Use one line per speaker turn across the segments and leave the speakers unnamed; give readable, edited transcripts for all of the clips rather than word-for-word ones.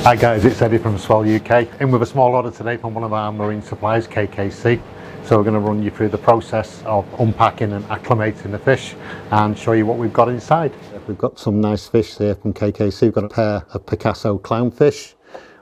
Hi guys, it's Eddie from Swell UK, in with a small order today from one of our marine suppliers, KKC. So we're going to run you through the process of unpacking and acclimating the fish and show you what we've got inside. We've got some nice fish here from KKC. We've got a pair of Picasso Clownfish,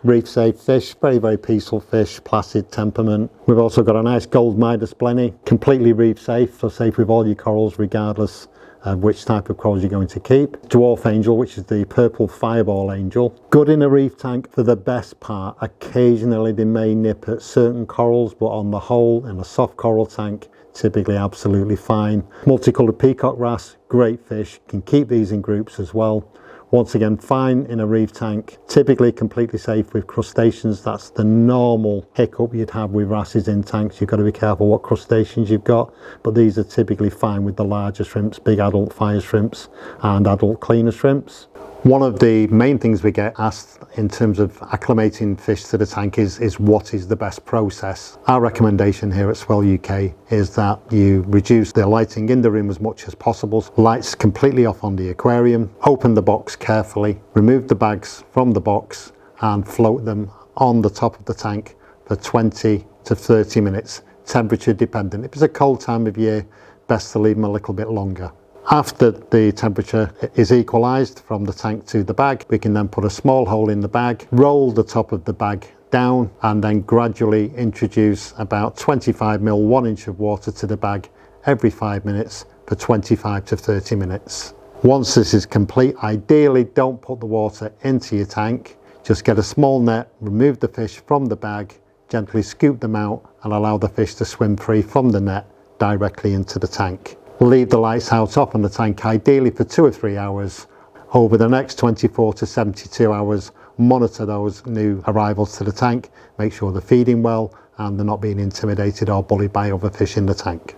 reef safe fish, very peaceful fish, placid temperament. We've also got a nice gold Midas Blenny, completely reef safe, so safe with all your corals regardless of which type of corals you're going to keep. Dwarf Angel, which is the purple fireball angel. Good in a reef tank for the best part. Occasionally they may nip at certain corals, but on the whole, in a soft coral tank, typically absolutely fine. Multicolored Peacock Wrasse, great fish. Can keep these in groups as well. Once again, fine in a reef tank, typically completely safe with crustaceans. That's the normal hiccup you'd have with wrasses in tanks. You've got to be careful what crustaceans you've got, but these are typically fine with the larger shrimps, big adult fire shrimps and adult cleaner shrimps. One of the main things we get asked in terms of acclimating fish to the tank is what is the best process. Our recommendation here at Swell UK is that you reduce the lighting in the room as much as possible. Lights completely off on the aquarium, open the box carefully, remove the bags from the box and float them on the top of the tank for 20 to 30 minutes, temperature dependent. If it's a cold time of year, best to leave them a little bit longer. After the temperature is equalised from the tank to the bag, we can then put a small hole in the bag, roll the top of the bag down and then gradually introduce about 25 ml 1 inch of water to the bag every 5 minutes for 25 to 30 minutes. Once this is complete, ideally don't put the water into your tank, just get a small net, remove the fish from the bag, gently scoop them out and allow the fish to swim free from the net directly into the tank. Leave the lights out off on the tank ideally for 2 or 3 hours. Over the next 24 to 72 hours, monitor those new arrivals to the tank, make sure they're feeding well and they're not being intimidated or bullied by other fish in the tank.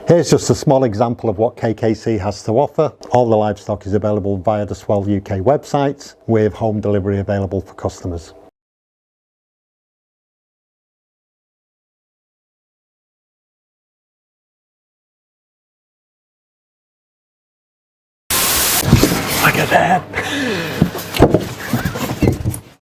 Here's just a small example of what KKC has to offer. All the livestock is available via the Swell UK website with home delivery available for customers. Look at that!